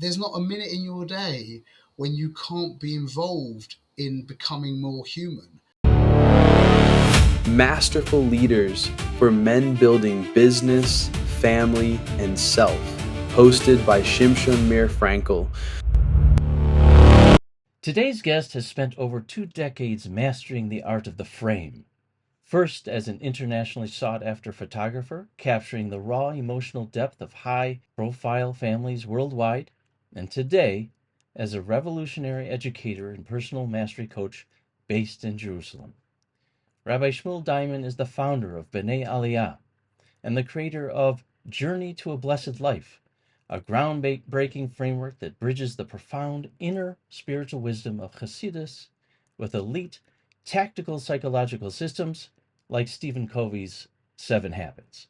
there's not a minute in your day when you can't be involved in becoming more human. Masterful Leaders for men building business, family, and self. Hosted by Shimshon Mir Frankel. Today's guest has spent over 2 decades mastering the art of the frame. First as an internationally sought-after photographer, capturing the raw emotional depth of high-profile families worldwide, and today as a revolutionary educator and personal mastery coach based in Jerusalem. Rabbi Shmuel Diamond is the founder of Bnei-Aliyah and the creator of Journey to a Blessed Life, a groundbreaking framework that bridges the profound inner spiritual wisdom of Chasidis with elite tactical psychological systems like Stephen Covey's 7 Habits.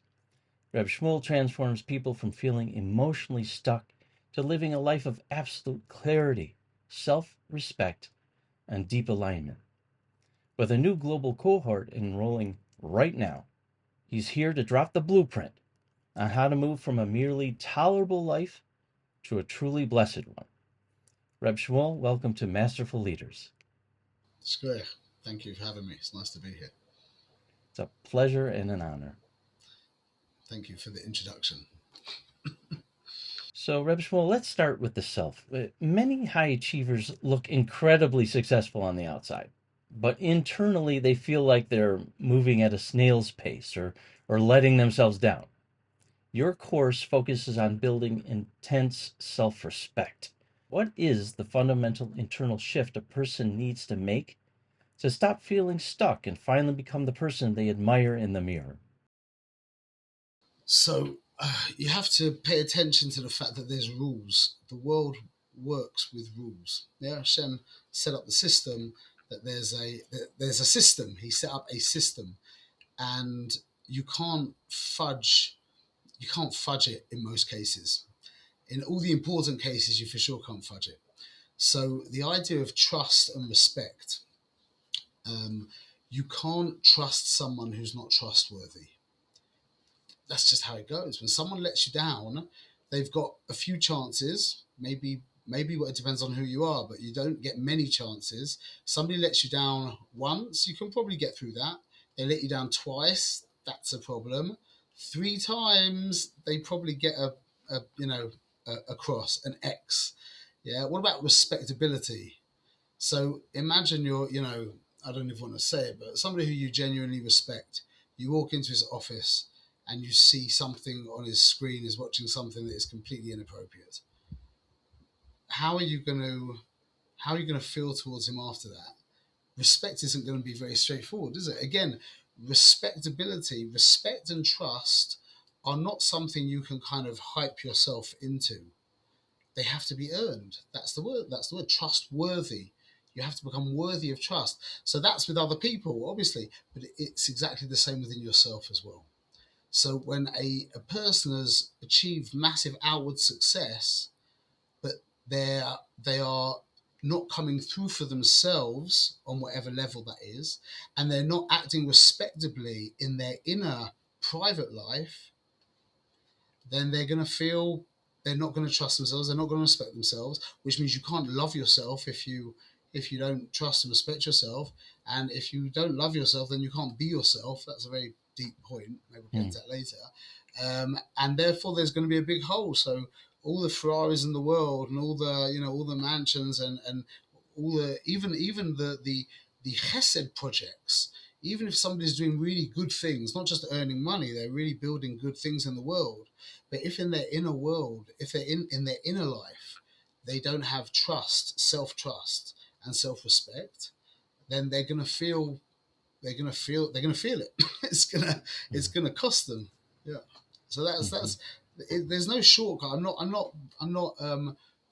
Reb Shmuel transforms people from feeling emotionally stuck to living a life of absolute clarity, self-respect, and deep alignment. With a new global cohort enrolling right now, he's here to drop the blueprint on how to move from a merely tolerable life to a truly blessed one. Reb Shmuel, welcome to Masterful Leaders. It's great. Thank you for having me. It's nice to be here. It's a pleasure and an honor. Thank you for the introduction. So, Reb Shmuel, let's start with the self. Many high achievers look incredibly successful on the outside, but internally they feel like they're moving at a snail's pace or letting themselves down. Your course focuses on building intense self-respect. What is the fundamental internal shift a person needs to make to stop feeling stuck and finally become the person they admire in the mirror? So you have to pay attention to the fact that there's rules. The world works with rules. Yeah, Hashem set up the system that there's a system. He set up a system, and you can't fudge it in most cases. In all the important cases, you for sure can't fudge it. So the idea of trust and respect, you can't trust someone who's not trustworthy. That's just how it goes. When someone lets you down, they've got a few chances, maybe it depends on who you are, but you don't get many chances. Somebody lets you down once, you can probably get through that. They let you down twice, that's a problem. 3 times, they probably get a cross, an X. Yeah. What about respectability? So imagine I don't even want to say it, but somebody who you genuinely respect. You walk into his office and you see something on his screen is watching something that is completely inappropriate. How are you going to feel towards him after that? Respect isn't going to be very straightforward, is it? Again, respectability, respect and trust are not something you can kind of hype yourself into. They have to be earned. That's the word. Trustworthy. You have to become worthy of trust. So that's with other people, obviously, but it's exactly the same within yourself as well. So when a person has achieved massive outward success, but they are not coming through for themselves on whatever level that is, and they're not acting respectably in their inner private life, then they're going to feel they're not going to trust themselves. They're not going to respect themselves, which means you can't love yourself if you don't trust and respect yourself. And if you don't love yourself, then you can't be yourself. That's a very deep point. Maybe we'll get to that later. And therefore, there's going to be a big hole. So all the Ferraris in the world and all the mansions and all the even the Chesed projects. Even if somebody's doing really good things, not just earning money, they're really building good things in the world. But if in their inner world, if they're in their inner life, they don't have trust, self-trust and self-respect, then they're gonna feel it. It's gonna cost them. Yeah. So that's there's no shortcut. I'm not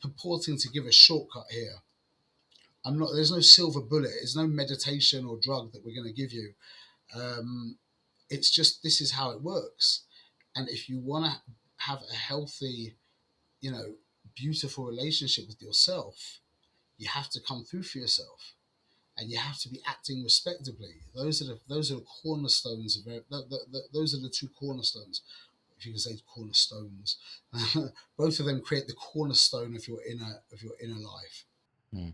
purporting to give a shortcut here. There's no silver bullet. There's no meditation or drug that we're going to give you. It's just, this is how it works. And if you want to have a healthy, beautiful relationship with yourself, you have to come through for yourself, and you have to be acting respectably. Those are the cornerstones. Those are the 2 cornerstones. if you can say cornerstones. Both of them create the cornerstone of your inner life. Hmm.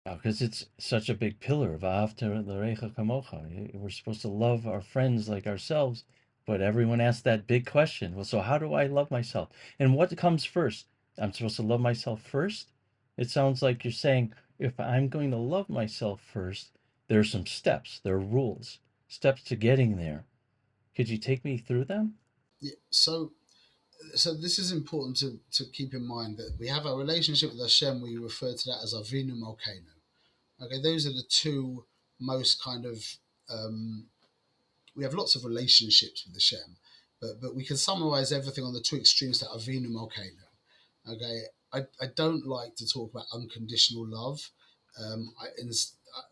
Because it's such a big pillar of Ahavta l'recha kamocha. We're supposed to love our friends like ourselves, but everyone asks that big question. Well, so how do I love myself? And what comes first? I'm supposed to love myself first? It sounds like you're saying if I'm going to love myself first, there are some steps, there are rules, steps to getting there. Could you take me through them? Yeah, so this is important to keep in mind, that we have a relationship with Hashem. We refer to that as Avinu Malkeinu. Okay, those are the two most kind of we have lots of relationships with Hashem, but we can summarize everything on the two extremes, that Avinu Malkeinu. Okay, I don't like to talk about unconditional love.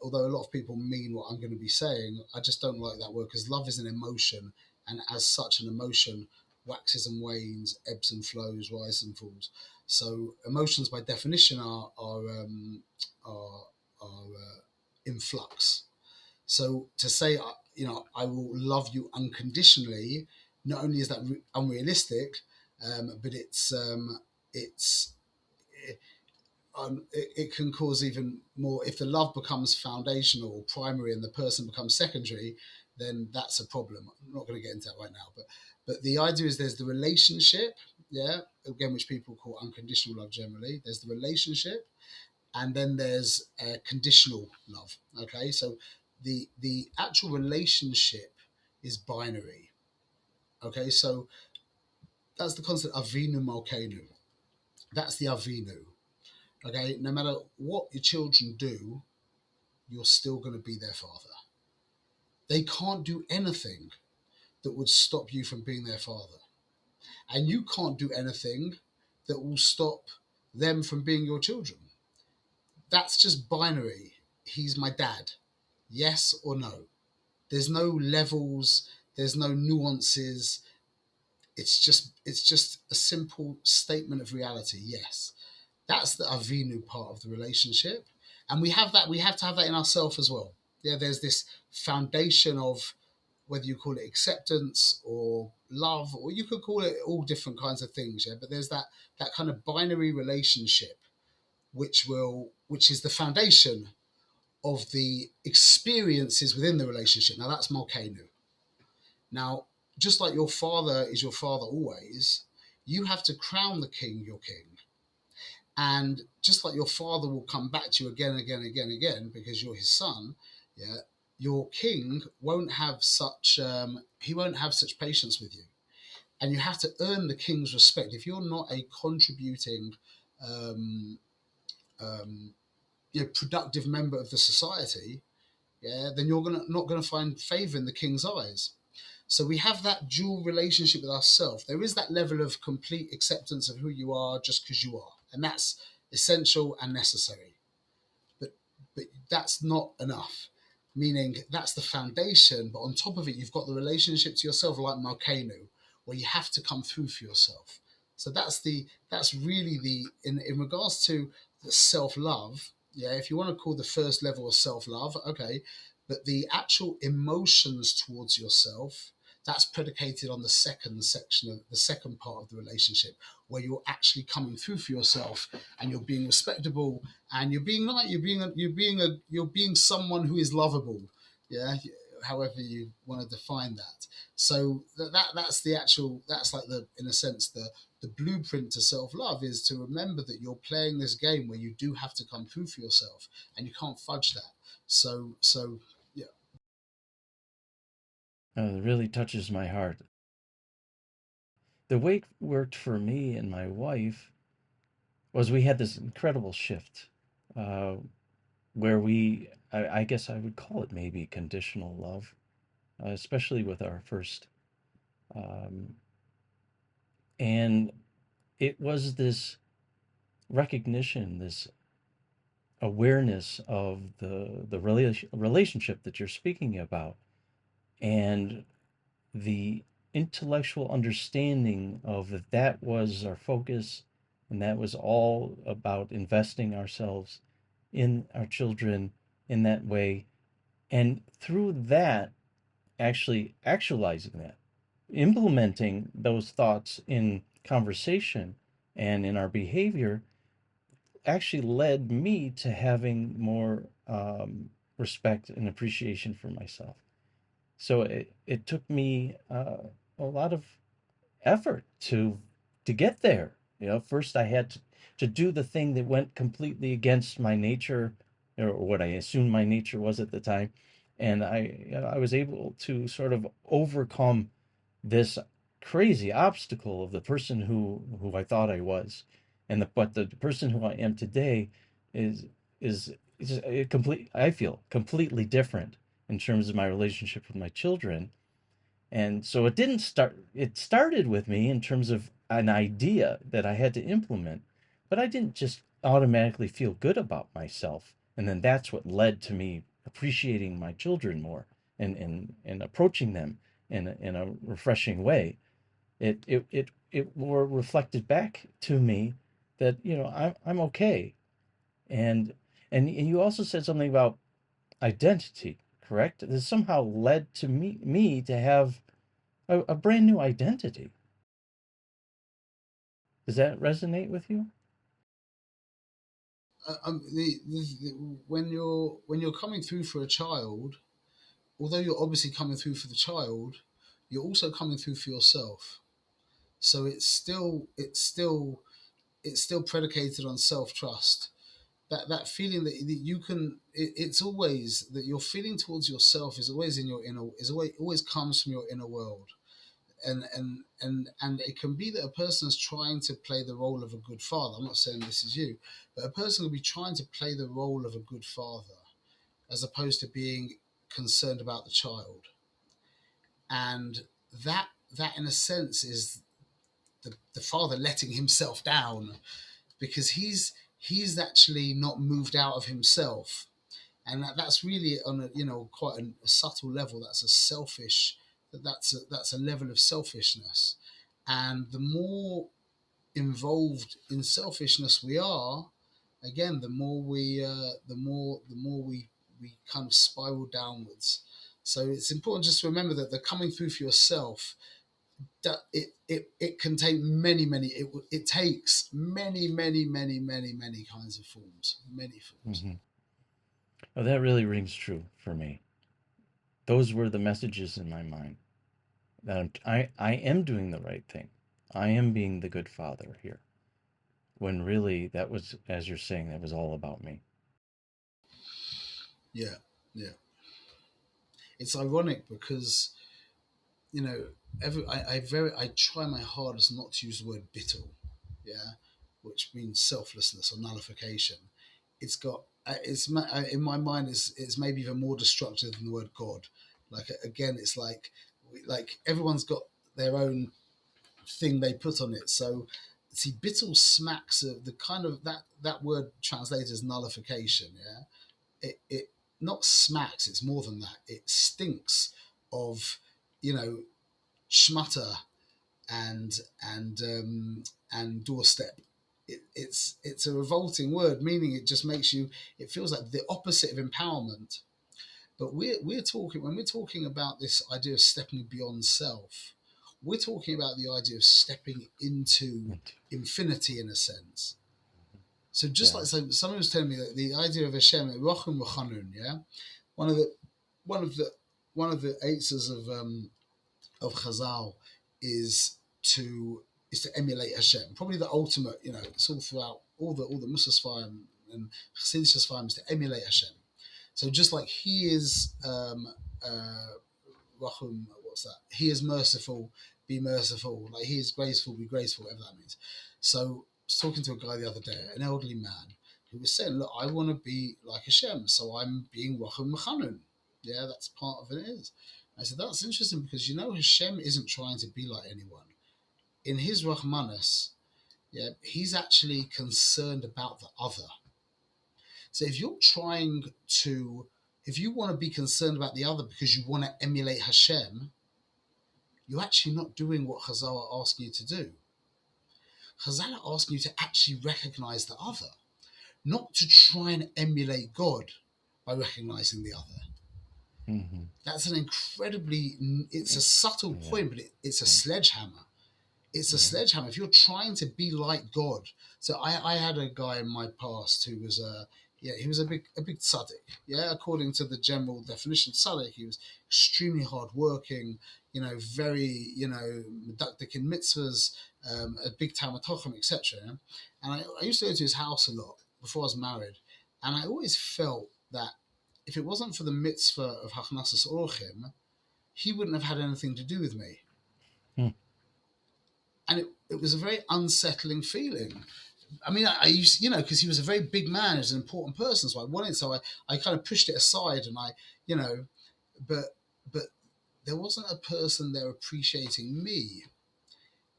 Although a lot of people mean what I'm going to be saying, I just don't like that word, because love is an emotion, and as such, an emotion waxes and wanes, ebbs and flows, rises and falls. So emotions, by definition, are in flux. So to say, I will love you unconditionally, not only is that unrealistic, but it can cause even more. If the love becomes foundational or primary and the person becomes secondary, then that's a problem. I'm not going to get into that right now, but the idea is there's the relationship, yeah, again, which people call unconditional love generally. There's the relationship, and then there's conditional love. Okay, so the actual relationship is binary. Okay, so that's the concept Avinu Malkeinu. That's the Avinu. Okay, no matter what your children do, you're still going to be their father. They can't do anything that would stop you from being their father. And you can't do anything that will stop them from being your children. That's just binary. He's my dad. Yes or no. There's no levels, there's no nuances. It's just a simple statement of reality. Yes. That's the Avinu part of the relationship. And we have to have that in ourselves as well. Yeah, there's this foundation of, whether you call it acceptance or love, or you could call it all different kinds of things, yeah. But there's that kind of binary relationship, which is the foundation of the experiences within the relationship. Now that's Malkeinu. Now, just like your father is your father always, you have to crown the king your king. And just like your father will come back to you again and again and again and again because you're his son, yeah, your king won't have such patience with you, and you have to earn the king's respect. If you're not a contributing, productive member of the society, yeah, then you're not gonna find favor in the king's eyes. So we have that dual relationship with ourselves. There is that level of complete acceptance of who you are just because you are, and that's essential and necessary. But that's not enough. Meaning that's the foundation, but on top of it, you've got the relationship to yourself, like Malkeinu, where you have to come through for yourself. So that's really in regards to the self-love. Yeah, if you want to call the first level of self-love, okay, but the actual emotions towards yourself, that's predicated on the second section of the second part of the relationship, where you're actually coming through for yourself and you're being respectable and you're being someone who is lovable. Yeah, however you want to define that. So that's like in a sense the blueprint to self-love, is to remember that you're playing this game where you do have to come through for yourself and you can't fudge that. So yeah. It really touches my heart. The way it worked for me and my wife was we had this incredible shift uh, where I guess I would call it maybe conditional love, especially with our first. Um, and it was this recognition, this awareness of the relationship that you're speaking about, and the intellectual understanding of that was our focus, and that was all about investing ourselves in our children in that way. And through that, actually actualizing that, implementing those thoughts in conversation and in our behavior actually led me to having more respect and appreciation for myself. So it took me a lot of effort to get there. First I had to do the thing that went completely against my nature, or what I assumed my nature was at the time, and I was able to sort of overcome this crazy obstacle of the person who I thought I was, but the person who I am today is is a complete, I feel completely different in terms of my relationship with my children. And so it started with me in terms of an idea that I had to implement, but I didn't just automatically feel good about myself. And then that's what led to me appreciating my children more and approaching them in a refreshing way. It more reflected back to me that, I'm okay. And and you also said something about identity, correct? This somehow led to me to have a brand new identity. Does that resonate with you? When you're coming through for a child, although you're obviously coming through for the child, you're also coming through for yourself. So it's still predicated on self trust. That feeling that you can, it's always that your feeling towards yourself is always in your inner, is always comes from your inner world. And it can be that a person is trying to play the role of a good father. I'm not saying this is you, but a person will be trying to play the role of a good father as opposed to being concerned about the child. And that in a sense is the father letting himself down, because he's actually not moved out of himself. And that's really on a, quite a subtle level. That's a selfish, that's a level of selfishness. And the more involved in selfishness we are, again, the more we kind of spiral downwards. So it's important just to remember that the coming through for yourself, that it can take it takes many kinds of forms, many forms. Mm-hmm. Oh, that really rings true for me. Those were the messages in my mind that I am doing the right thing. I am being the good father here. When really that was, as you're saying, that was all about me. Yeah, yeah. It's ironic because I try my hardest not to use the word bittul, yeah, which means selflessness or nullification. It's got it's in my mind it's maybe even more destructive than the word God. Like again, it's like everyone's got their own thing they put on it. So see, bittul smacks of the kind of that word translated as nullification. Yeah, it not smacks. It's more than that. It stinks of you know schmutter and and and doorstep. It's a revolting word, meaning it just makes you. It feels like the opposite of empowerment. But we're talking, when we're talking about this idea of stepping beyond self, we're talking about the idea of stepping into infinity in a sense. So just Yeah. like someone was telling me that the idea of Hashem, Rachum V'Chanun, yeah, one of the one of the one of the answers of Chazal is to emulate Hashem. Probably the ultimate, it's all throughout all the Musa Sfarim and Chasidis Sfarim is to emulate Hashem. So just like he is Rachum, what's that? He is merciful, be merciful. Like he is graceful, be graceful, whatever that means. So I was talking to a guy the other day, an elderly man, who was saying, look, I want to be like Hashem, so I'm being Rachum Mechanun. Yeah, that's part of it is. I said, that's interesting because Hashem isn't trying to be like anyone. In his Rahmanas, yeah, he's actually concerned about the other. So if you want to be concerned about the other because you want to emulate Hashem, you're actually not doing what Chazal are asking you to do. Chazal are asking you to actually recognize the other, not to try and emulate God by recognizing the other. Mm-hmm. That's an incredibly, it's a subtle Yeah. point, but it's a sledgehammer. It's a sledgehammer. If you're trying to be like God. So I had a guy in my past who was he was a big tzaddik. Yeah, according to the general definition, tzaddik, he was extremely hardworking, very, medactic in mitzvahs, a big Talmud Chacham, etc. And I used to go to his house a lot before I was married, and I always felt that if it wasn't for the mitzvah of Hachnasas Orchim, he wouldn't have had anything to do with me. Hmm. And it was a very unsettling feeling. I mean, I used, because he was a very big man, he was an important person, so I kind of pushed it aside, and but there wasn't a person there appreciating me,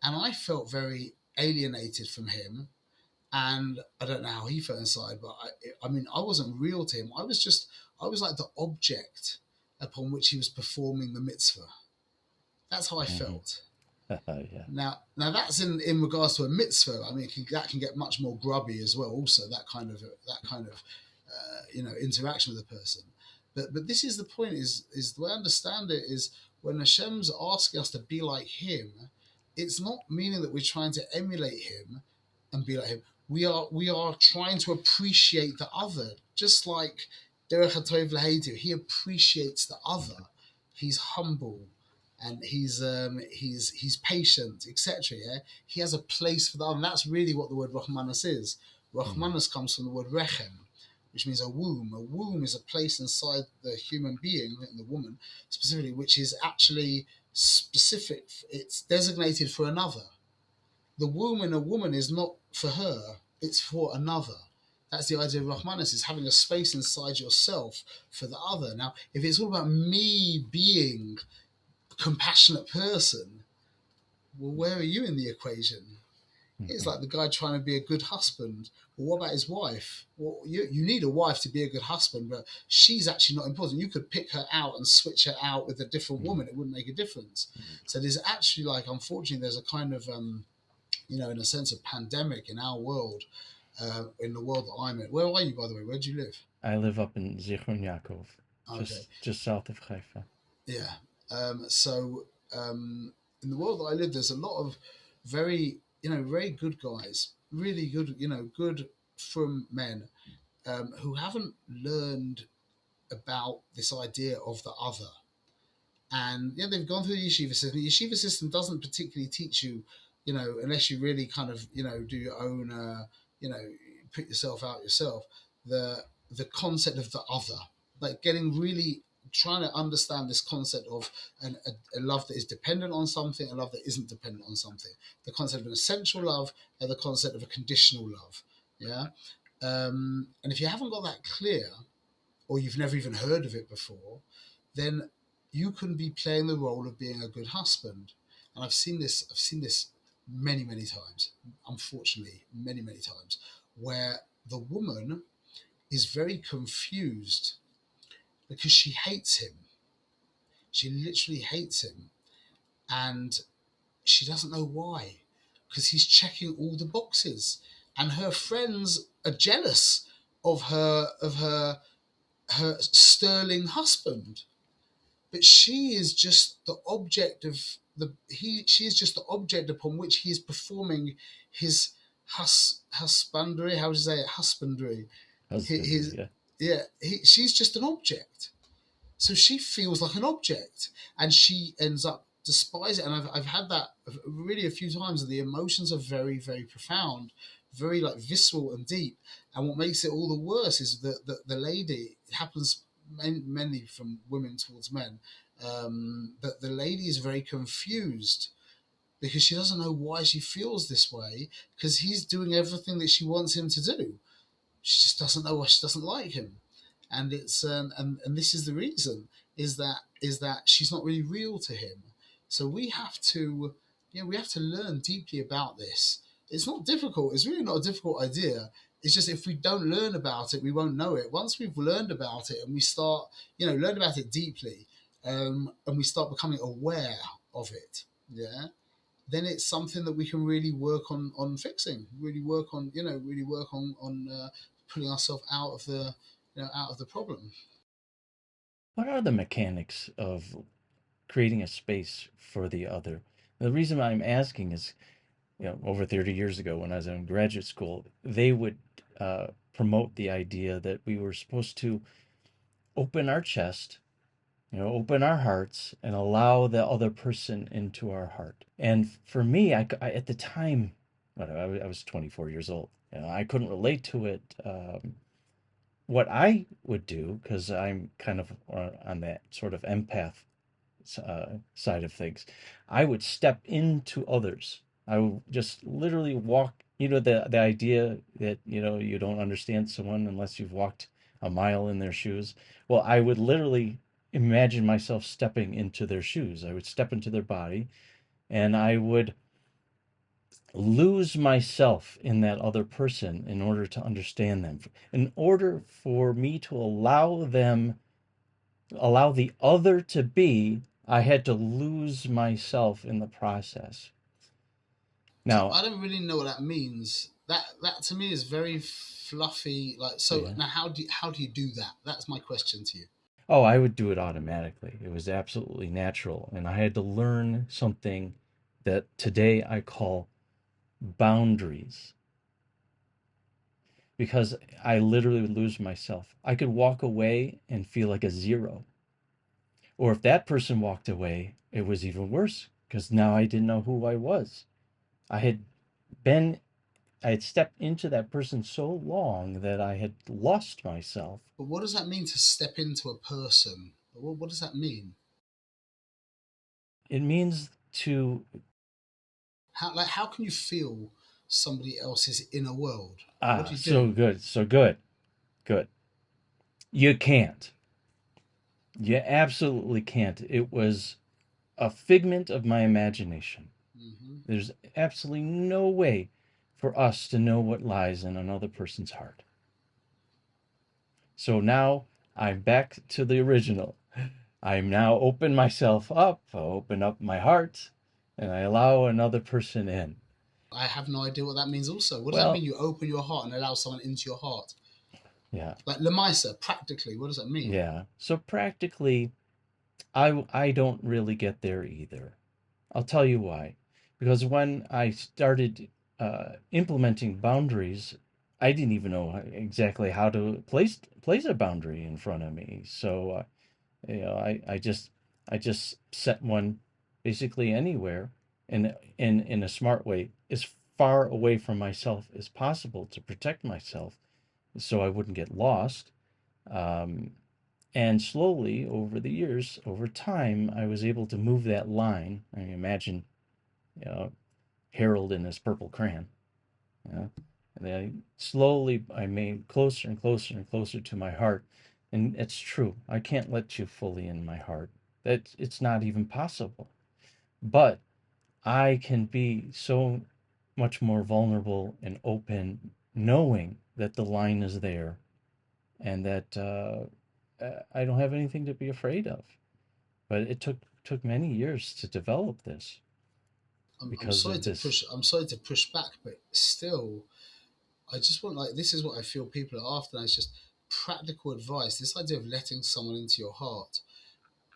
and I felt very alienated from him, and I don't know how he felt inside, but I mean, I wasn't real to him. I was like the object upon which he was performing the mitzvah. That's how I felt. Yeah. Now that's in regards to a mitzvah. I mean, that can get much more grubby as well. Also, that kind of interaction with a person. But this is the point. Is the way I understand it is when Hashem's asking us to be like Him, it's not meaning that we're trying to emulate Him and be like Him. We are trying to appreciate the other, just like Derech HaTov L'Heidu. He appreciates the other. He's humble. And he's patient, etc. Yeah, he has a place for that, and that's really what the word Rahmanas is. Rahmanas comes from the word Rechem, which means a womb. A womb is a place inside the human being, and the woman specifically, which is actually specific. It's designated for another. The womb in a woman is not for her; it's for another. That's the idea of Rahmanas, is having a space inside yourself for the other. Now, if it's all about me being compassionate person, well, where are you in the equation? It's like the guy trying to be a good husband. Well, what about his wife? Well, you need a wife to be a good husband, but she's actually not important. You could pick her out and switch her out with a different woman. It wouldn't make a difference. So there's actually, like, unfortunately, there's a kind of, in a sense, of pandemic in our world, in the world that I'm in. Where are you, by the way? Where do you live? I live up in Zichron Yaakov, Okay. just south of Haifa. Yeah. In the world that I live, there's a lot of very, very good guys, really good, good from men who haven't learned about this idea of the other. And they've gone through the yeshiva system. The yeshiva system doesn't particularly teach you, unless you really kind of, do your own, put yourself out yourself, the concept of the other, like trying to understand this concept of a love that is dependent on something, a love that isn't dependent on something, the concept of an essential love and the concept of a conditional love. Yeah. And if you haven't got that clear, or you've never even heard of it before, then you can be playing the role of being a good husband. And I've seen this many, many times, unfortunately, many, many times, where the woman is very confused because she hates him. She literally hates him. And she doesn't know why, because he's checking all the boxes. And her friends are jealous of her sterling husband. But she is just the object of she is just the object upon which he is performing his husbandry. How would you say it? Husbandry. She's just an object. So she feels like an object, and she ends up despising it. And I've had that really a few times, and the emotions are very, very profound, very like visceral and deep. And what makes it all the worse is that the lady, it happens mainly from women towards men, that the lady is very confused because she doesn't know why she feels this way, because he's doing everything that she wants him to do. She just doesn't know why she doesn't like him. And it's and this is the reason, is that she's not really real to him. So we have to learn deeply about this. It's not difficult. It's really not a difficult idea. It's just if we don't learn about it, we won't know it. Once we've learned about it and we start, learn about it deeply, and we start becoming aware of it, then it's something that we can really work on fixing. Really work on pulling ourselves out of the problem. what are the mechanics of creating a space for the other? The reason I'm asking is, over 30 years ago when I was in graduate school, they would promote the idea that we were supposed to open our chest, open our hearts and allow the other person into our heart. And for me, I at the time, I was 24 years old. I couldn't relate to it. What I would do, because I'm kind of on that sort of empath side of things, I would step into others. I would just literally walk, the idea that, you don't understand someone unless you've walked a mile in their shoes. Well, I would literally imagine myself stepping into their shoes. I would step into their body and I would lose myself in that other person in order to understand them. In order for me to allow the other to be, I had to lose myself in the process. So Now, I don't really know what that means. That to me is very fluffy. Like, so yeah. now how do you do that? That's my question to you. Oh, I would do it automatically. It was absolutely natural. And I had to learn something that today I call boundaries, because I literally would lose myself. I could walk away and feel like a zero. Or if that person walked away, it was even worse because now I didn't know who I was. I had been I had stepped into that person so long that I had lost myself. But what does that mean to step into a person? What does that mean? It means to How can you feel somebody else's inner world? What do you so do? good, so good, good. You can't. You absolutely can't. It was a figment of my imagination. Hmm. There's absolutely no way for us to know what lies in another person's heart. So now I'm back to the original. I'm now open myself up, I open up my heart, and I allow another person in. I have no idea what that means. Also, what does that mean? Well, You open your heart and allow someone into your heart, yeah, like Lemaisa. Practically, what does that mean? yeah. So practically, I don't really get there either. I'll tell you why. Because when I started implementing boundaries, I didn't even know exactly how to place a boundary in front of me. So I just set one basically anywhere, and in a smart way, as far away from myself as possible to protect myself, so I wouldn't get lost. Um, and slowly, over the years, over time, I was able to move that line. I mean, imagine, you know, Harold in his purple crayon. You know? And then I made closer and closer and closer to my heart. And it's true. I can't let you fully in my heart. It's not even possible. But I can be so much more vulnerable and open, knowing that the line is there and that I don't have anything to be afraid of. But it took many years to develop this I'm because sorry of to this. push. I'm sorry to push back, but still, I just want, like, this is what I feel people are after. And it's just practical advice. This idea of letting someone into your heart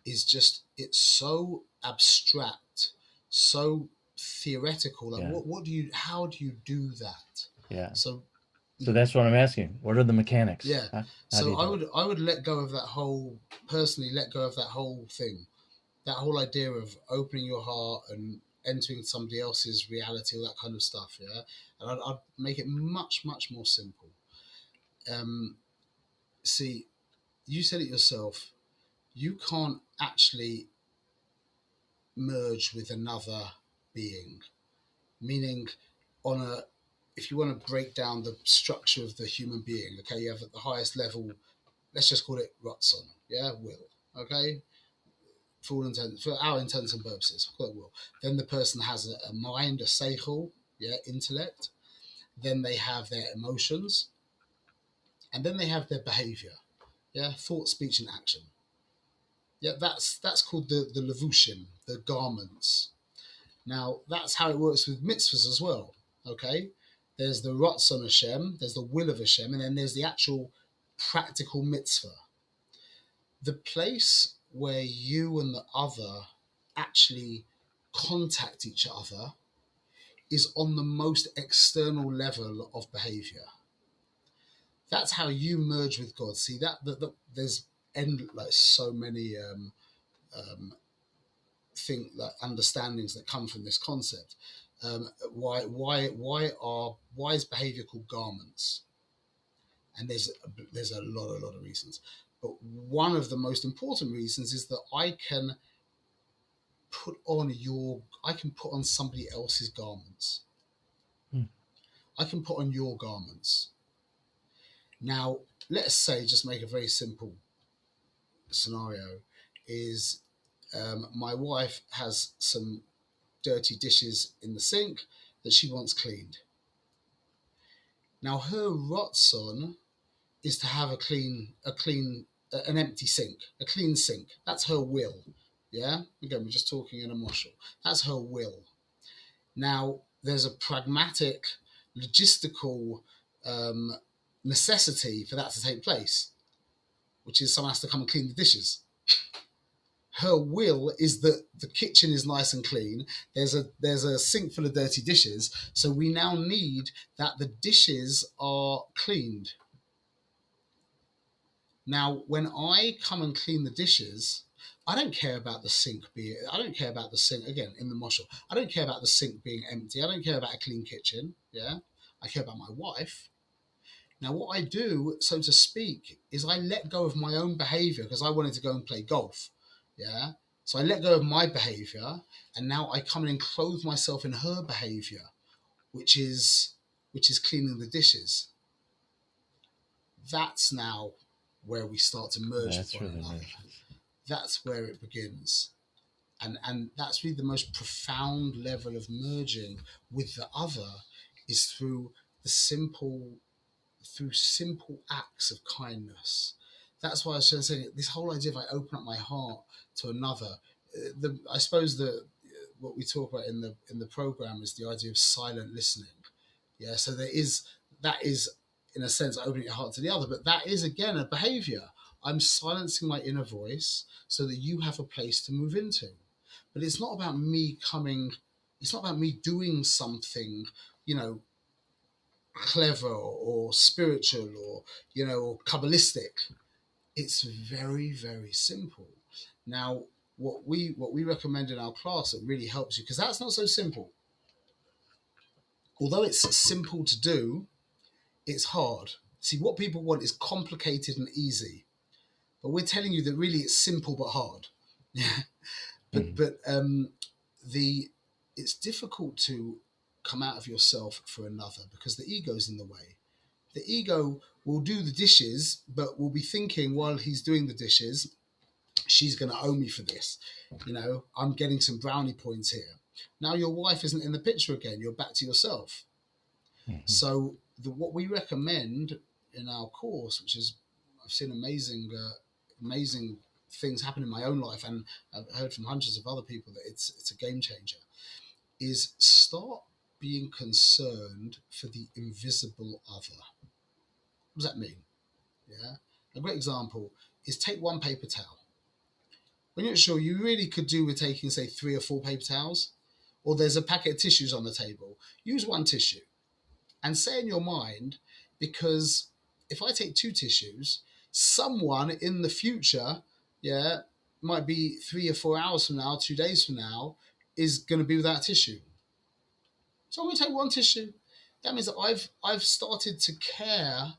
is just, it's so abstract, so theoretical. Like, Yeah, how do you do that? yeah. So So that's what I'm asking. What are the mechanics? yeah, How do so you do it? I would let go of that whole, personally let go of that whole thing, that whole idea of opening your heart and entering somebody else's reality, all that kind of stuff. Yeah, and I'd make it much more simple. Um, See, you said it yourself. You can't actually merge with another being, meaning on a, if you want to break down the structure of the human being, okay, you have at the highest level, let's just call it Rotson, yeah, will, okay, for our intents and purposes, call it will. Then the person has a mind, a seichel, yeah, intellect. Then they have their emotions, and then they have their behavior, yeah, thought, speech, and action. Yeah, that's called the levushim, the garments. Now that's how it works with mitzvahs as well. Okay, there's the Ratzon Hashem, there's the will of Hashem, and then there's the actual practical mitzvah. the place where you and the other actually contact each other is on the most external level of behavior. That's how you merge with God. See that there's so many understandings that come from this concept. Why is behavior called garments? And there's a lot of reasons, but one of the most important reasons is that I can put on somebody else's garments. I can put on your garments. Now, let's say, just make a very simple scenario, is my wife has some dirty dishes in the sink that she wants cleaned. Now, her ratzon is to have an empty sink, a clean sink. That's her will. Yeah? Again, we're just talking in a moshel. That's her will. Now, there's a pragmatic, logistical necessity for that to take place, which is someone has to come and clean the dishes. Her will is that the kitchen is nice and clean. There's a sink full of dirty dishes. So we now need that the dishes are cleaned. Now, when I come and clean the dishes, I don't care about the sink again, in the moshel. I don't care about the sink being empty. I don't care about a clean kitchen. Yeah. I care about my wife. Now, what I do, so to speak, is I let go of my own behavior because I wanted to go and play golf. Yeah. So I let go of my behavior, and now I come in and clothe myself in her behavior, which is cleaning the dishes. That's now where we start to merge with one another. That's where it begins. And that's really the most profound level of merging with the other, is through simple acts of kindness. That's why I was saying this whole idea, if I open up my heart to another, I suppose that what we talk about in the program is the idea of silent listening. Yeah, so that is in a sense opening your heart to the other, but that is again a behavior. I'm silencing my inner voice so that you have a place to move into. But it's not about me doing something, clever or spiritual or Kabbalistic. It's very, very simple. Now, what we recommend in our class that really helps you, because that's not so simple. Although it's simple to do, it's hard. See, what people want is complicated and easy, but we're telling you that really it's simple but hard. But it's difficult to come out of yourself for another because the ego's in the way. The ego will do the dishes, but will be thinking while he's doing the dishes, she's going to owe me for this. I'm getting some brownie points here. Now your wife isn't in the picture again. You're back to yourself. Mm-hmm. So what we recommend in our course, which is, I've seen amazing things happen in my own life, and I've heard from hundreds of other people that it's a game changer, is start being concerned for the invisible other. What does that mean? Yeah. A great example is take one paper towel. When you're not sure, you really could do with taking, say, 3 or 4 paper towels, or there's a packet of tissues on the table. Use one tissue and say in your mind, because if I take 2 tissues, someone in the future, might be 3 or 4 hours from now, 2 days from now, is going to be without tissue. So I'm going to take one tissue. That means that I've started to care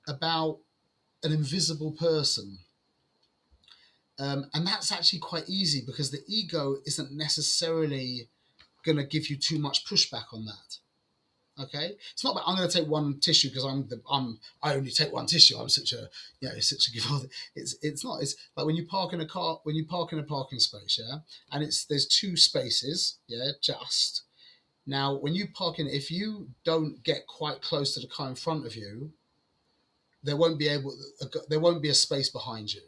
about an invisible person. And that's actually quite easy because the ego isn't necessarily going to give you too much pushback on that. Okay, it's not about I'm going to take one tissue because I only take one tissue. I'm such a giver. It's not. It's like when you park in a car, when you park in a parking space, and there's 2 spaces, just. Now, when you park in, if you don't get quite close to the car in front of you, there won't be a space behind you.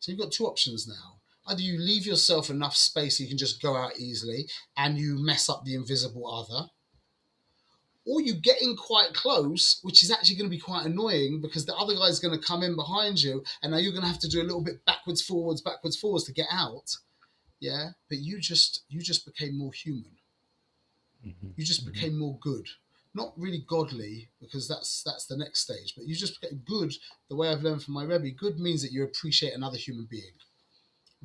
So you've got 2 options now. Either you leave yourself enough space so you can just go out easily and you mess up the invisible other, or you get in quite close, which is actually going to be quite annoying because the other guy's going to come in behind you, and now you're going to have to do a little bit backwards, forwards to get out. Yeah, but you just became more human. You just became more good. Not really godly, because that's the next stage, but you just became good. The way I've learned from my Rebbe, good means that you appreciate another human being.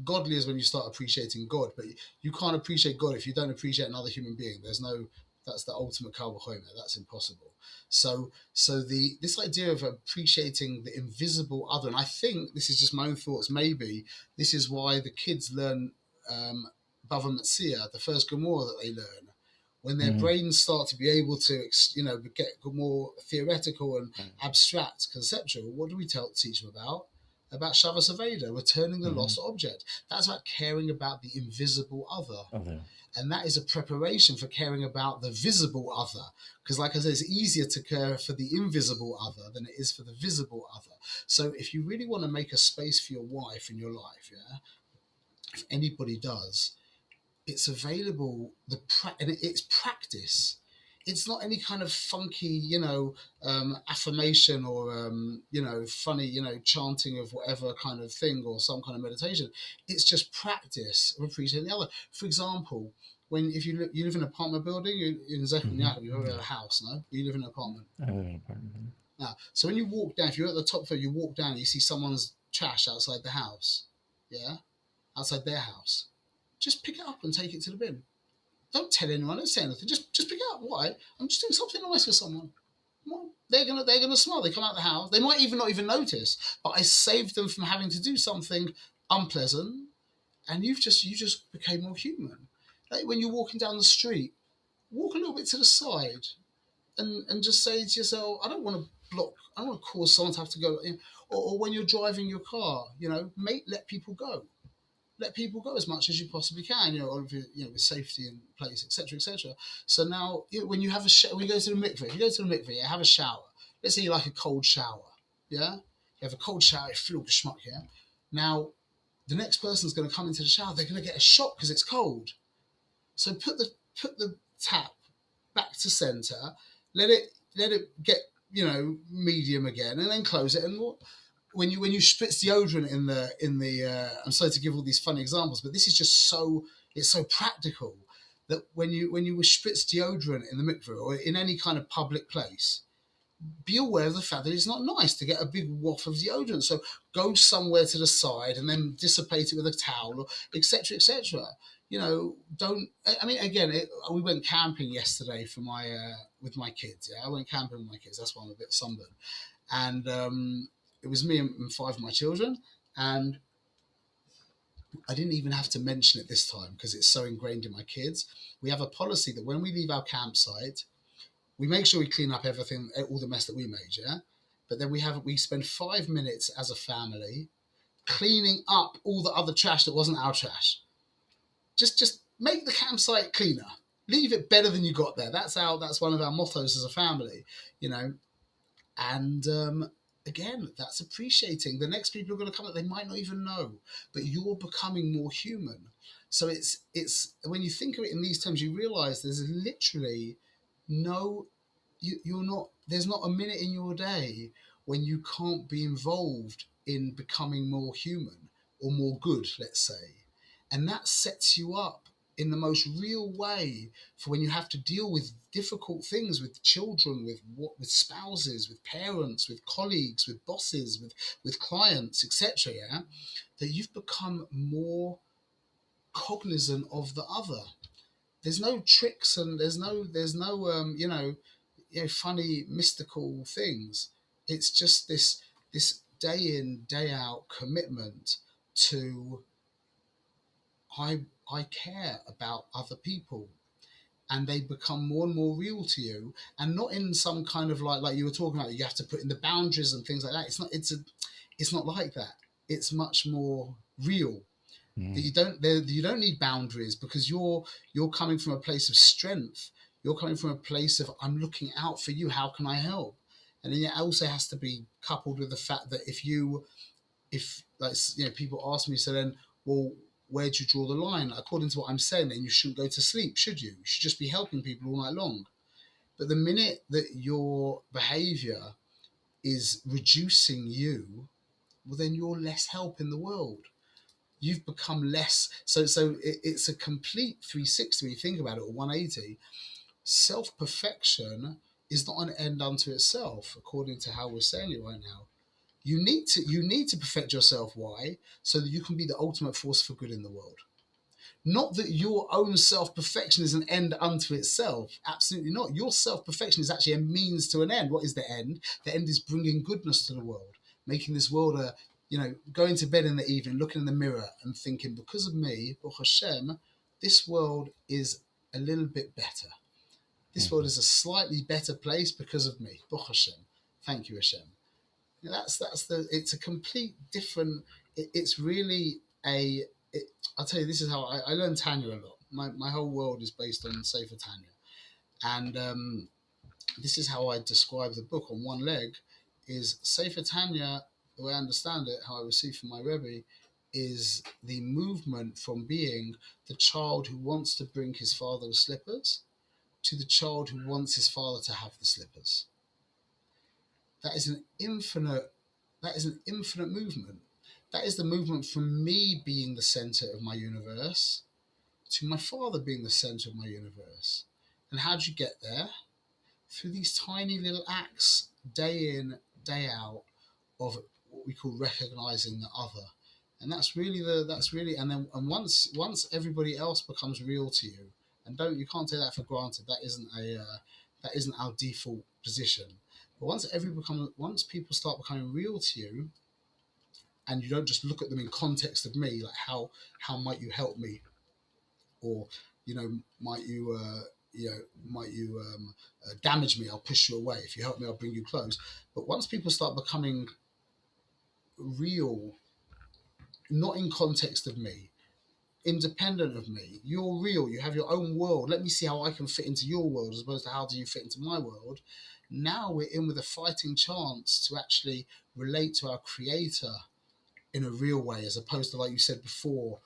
Godly is when you start appreciating God, but you can't appreciate God if you don't appreciate another human being. That's the ultimate carbohydrate. That's impossible. So this idea of appreciating the invisible other, and I think this is just my own thoughts. Maybe this is why the kids learn Bava Metzia, the first Gemara that they learn, when their brains start to be able to, get more theoretical and abstract, conceptual. What do we teach them about? About Shavas Aveda, returning the lost object. That's about caring about the invisible other. And that is a preparation for caring about the visible other. Because like I said, it's easier to care for the invisible other than it is for the visible other. So if you really want to make a space for your wife in your life, if anybody does, it's available, and it's practice. It's not any kind of funky, affirmation or, funny, chanting of whatever kind of thing or some kind of meditation. It's just practice of appreciating the other. For example, if you live in an apartment building, in Zechariah, you have a house, no? You live in an apartment. I live in an apartment. Now, so when you walk down, if you're at the top floor, you walk down and you see someone's trash outside the house, outside their house. Just pick it up and take it to the bin. Don't tell anyone. Don't say anything. Just pick it up. Why? I'm just doing something nice for someone. Well, they're gonna smile. They come out the house. They might not even notice. But I saved them from having to do something unpleasant, and you just became more human. Like when you're walking down the street, walk a little bit to the side, and just say to yourself, I don't want to block. I don't want to cause someone to have to go. Or when you're driving your car, let people go. Let people go as much as you possibly can, with safety in place, etc., etc. So now, when you have when you go to the mikveh, have a shower. Let's say you like a cold shower, You have a cold shower, you feel the schmuck, Now, the next person's going to come into the shower. They're going to get a shock because it's cold. So put the tap back to center, let it get medium again, and then close it. And when you spritz deodorant in the I'm sorry to give all these funny examples, but this is just it's so practical that when you spritz deodorant in the mikveh or in any kind of public place, be aware of the fact that it's not nice to get a big waft of deodorant. So go somewhere to the side and then dissipate it with a towel, etc., etc. Don't. I mean, again, we went camping yesterday for with my kids. I went camping with my kids. That's why I'm a bit sunburned. And it was me and 5 of my children, and I didn't even have to mention it this time because it's so ingrained in my kids. We have a policy that when we leave our campsite, we make sure we clean up everything, all the mess that we made, But then we spend 5 minutes as a family cleaning up all the other trash that wasn't our trash. Just make the campsite cleaner. Leave it better than you got there. That's one of our mottos as a family, And again, that's appreciating. The next people are going to come up, they might not even know, but you're becoming more human. So it's when you think of it in these terms, you realize there's literally there's not a minute in your day when you can't be involved in becoming more human or more good, let's say. And that sets you up in the most real way for when you have to deal with difficult things with children, with spouses, with parents, with colleagues, with bosses, with clients, etc. That you've become more cognizant of the other. There's no tricks and there's no funny mystical things. It's just this day in, day out commitment to I care about other people, and they become more and more real to you, and not in some kind of like you were talking about, you have to put in the boundaries and things like that. It's not like that. It's much more real. That you don't need boundaries because you're coming from a place of strength. You're coming from a place of I'm looking out for you. How can I help? And then it also has to be coupled with the fact that if people ask me, so then, well, where do you draw the line? According to what I'm saying, then you shouldn't go to sleep, should you? You should just be helping people all night long. But the minute that your behavior is reducing you, well, then you're less help in the world. You've become less. So it's a complete 360 when you think about it, or 180. Self-perfection is not an end unto itself, according to how we're saying it right now. You need to perfect yourself. Why? So that you can be the ultimate force for good in the world. Not that your own self-perfection is an end unto itself. Absolutely not. Your self-perfection is actually a means to an end. What is the end? The end is bringing goodness to the world, making this world going to bed in the evening, looking in the mirror and thinking, because of me, Baruch Hashem, this world is a little bit better. This world is a slightly better place because of me. Baruch Hashem. Thank you, Hashem. It's a complete different, it's really I'll tell you, this is how I learned Tanya a lot. My whole world is based on Sefer Tanya. And this is how I describe the book. On one leg is Sefer Tanya, the way I understand it, how I received from my Rebbe, is the movement from being the child who wants to bring his father the slippers to the child who wants his father to have the slippers. That is an infinite movement. That is the movement from me being the center of my universe to my father being the center of my universe. And how do you get there? Through these tiny little acts, day in, day out, of what we call recognizing the other. And that's really and once everybody else becomes real to you, and you can't take that for granted. That isn't our default position. But once people start becoming real to you, and you don't just look at them in context of me, like how might you help me, or might you damage me? I'll push you away. If you help me, I'll bring you close. But once people start becoming real, not in context of me, independent of me, you're real, you have your own world, let me see how I can fit into your world as opposed to how do you fit into my world. Now we're in with a fighting chance to actually relate to our creator in a real way, as opposed to, like you said before,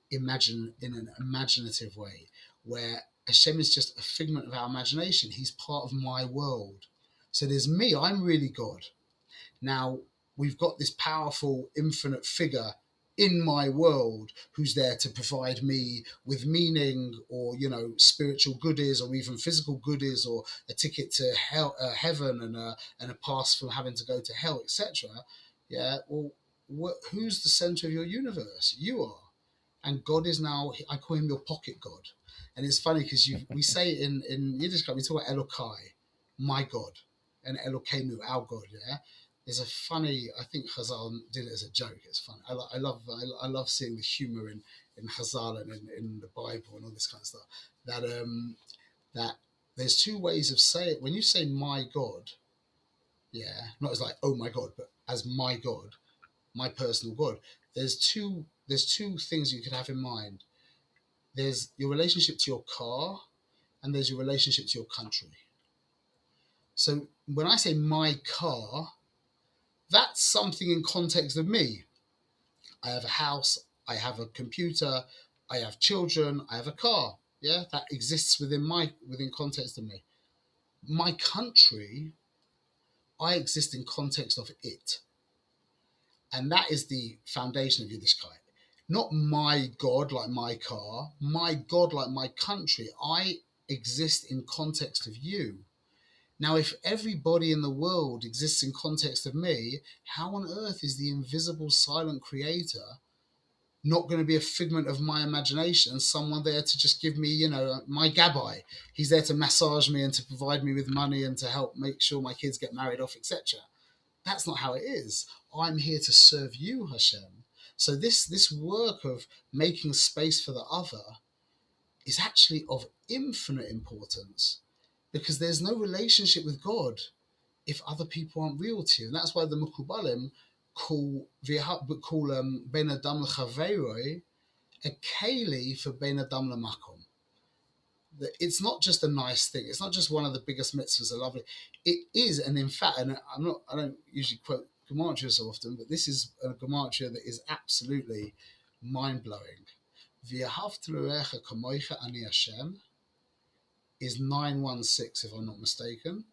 imagine in an imaginative way, where Hashem is just a figment of our imagination. He's part of my world. So there's me, I'm really God. Now we've got this powerful infinite figure in my world who's there to provide me with meaning, or spiritual goodies, or even physical goodies, or a ticket to hell, heaven, and a pass from having to go to hell, etc. Yeah, well, who's the center of your universe? You are. And God is now, I call him your pocket God. And it's funny because we say in Yiddishkeit, we talk about Elokai, my God, and Elokeinu, our God. Yeah, there's a funny, I think Chazal did it as a joke. It's funny. I love seeing the humor in Chazal and in the Bible and all this kind of stuff. That there's two ways of saying it. When you say my God, yeah, not as like, oh my God, but as my God, my personal God. There's two things you could have in mind. There's your relationship to your car, and there's your relationship to your country. So when I say my car, that's something in context of me. I have a house, I have a computer, I have children, I have a car. Yeah, that exists within context of me. My country, I exist in context of it. And that is the foundation of Yiddishkeit. Not my God like my car, my God like my country. I exist in context of you. Now, if everybody in the world exists in context of me, how on earth is the invisible, silent creator not going to be a figment of my imagination and someone there to just give me, my gabbai? He's there to massage me and to provide me with money and to help make sure my kids get married off, etc. That's not how it is. I'm here to serve you, Hashem. So this work of making space for the other is actually of infinite importance, because there's no relationship with God if other people aren't real to you. And that's why the Mukubalim call Ben Adam L'Chaveiroi a keli for Ben Adam L'Makom. It's not just a nice thing. It's not just one of the biggest mitzvahs. I love it. It is, and in fact, and I don't usually quote gematria so often, but this is a gematria that is absolutely mind blowing. V'ahavta l'orecha kamoicha ani Hashem. is 916, if I'm not mistaken.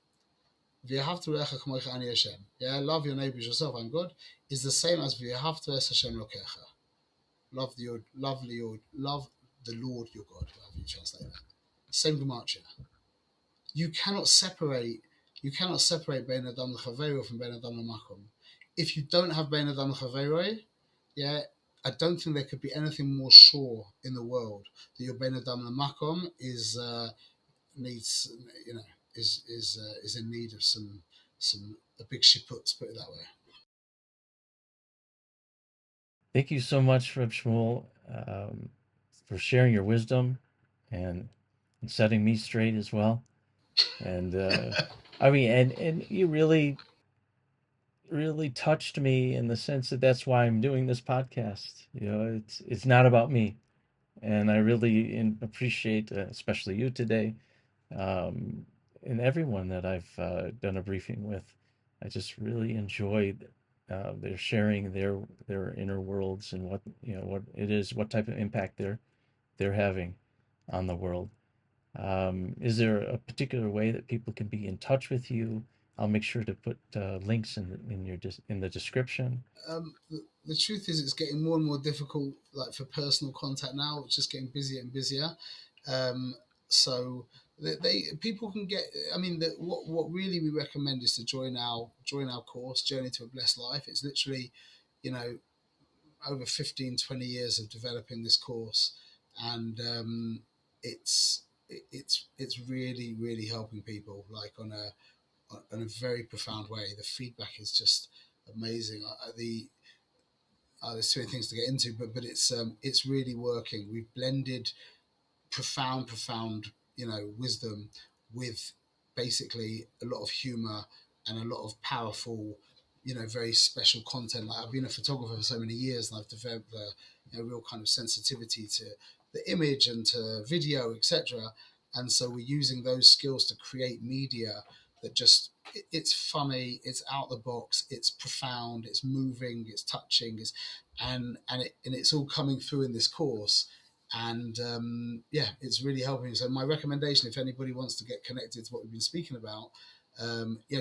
V'yahavta re'echa kamocha ani Hashem. Yeah, love your neighbor as yourself, I'm God, is the same as v'yahavta es Hashem lokecha. Love the Lord your God, however you translate that. Same gematria. You cannot separate Bein Adam L'Chaveiro from Bein Adam L'Makom. If you don't have Bein Adam L'Chaveiro, yeah, I don't think there could be anything more sure in the world that your Bein Adam L'Makom is needs, is in need of some a big shiput, put it that way. Thank you so much, Reb Shmuel, for sharing your wisdom and setting me straight as well. And I mean, and you really touched me in the sense that that's why I'm doing this podcast. You know, it's not about me, and I really appreciate, especially you today, and everyone that I've done a briefing with. I just really enjoyed their sharing their inner worlds and what what it is, what type of impact they're having on the world. Is there a particular way that people can be in touch with you? I'll make sure to put links in the description. The truth is, it's getting more and more difficult, like for personal contact now. It's just getting busier and busier. So people can get. I mean, what really we recommend is to join our course, Journey to a Blessed Life. It's literally, over 15, 20 years of developing this course, and it's really, really helping people, like on a very profound way. The feedback is just amazing. There's too many things to get into, but it's really working. We've blended profound, wisdom with basically a lot of humor and a lot of powerful, very special content. Like, I've been a photographer for so many years, and I've developed a real kind of sensitivity to the image and to video, etc. And so we're using those skills to create media that just, it's funny, it's out the box, it's profound, it's moving, it's touching, and it's all coming through in this course. And it's really helping. So my recommendation, if anybody wants to get connected to what we've been speaking about,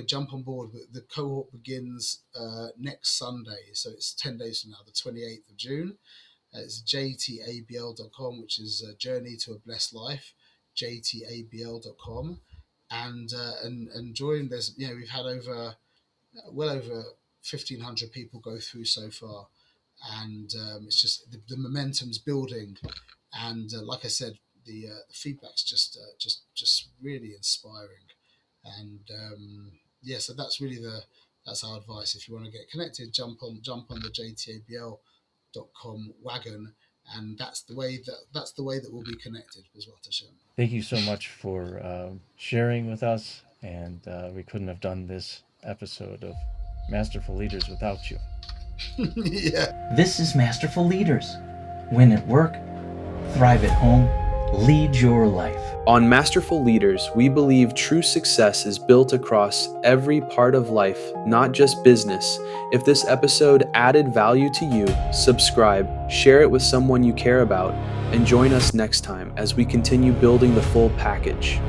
jump on board. The cohort begins next Sunday, so it's 10 days from now, the 28th of June. It's jtabl.com, which is Journey to a Blessed Life, jtabl.com, and join. There's we've had well over 1,500 people go through so far, and it's just the momentum's building, and like I said, the feedback's just really inspiring, and so that's really that's our advice. If you want to get connected, jump on the jtabl.com wagon, and that's the way that we'll be connected as well. Thank you so much for sharing with us, and we couldn't have done this episode of Masterful Leaders without you. Yeah. This is Masterful Leaders. Win at work, thrive at home, lead your life. On Masterful Leaders, we believe true success is built across every part of life, not just business. If this episode added value to you, subscribe, share it with someone you care about, and join us next time as we continue building the full package.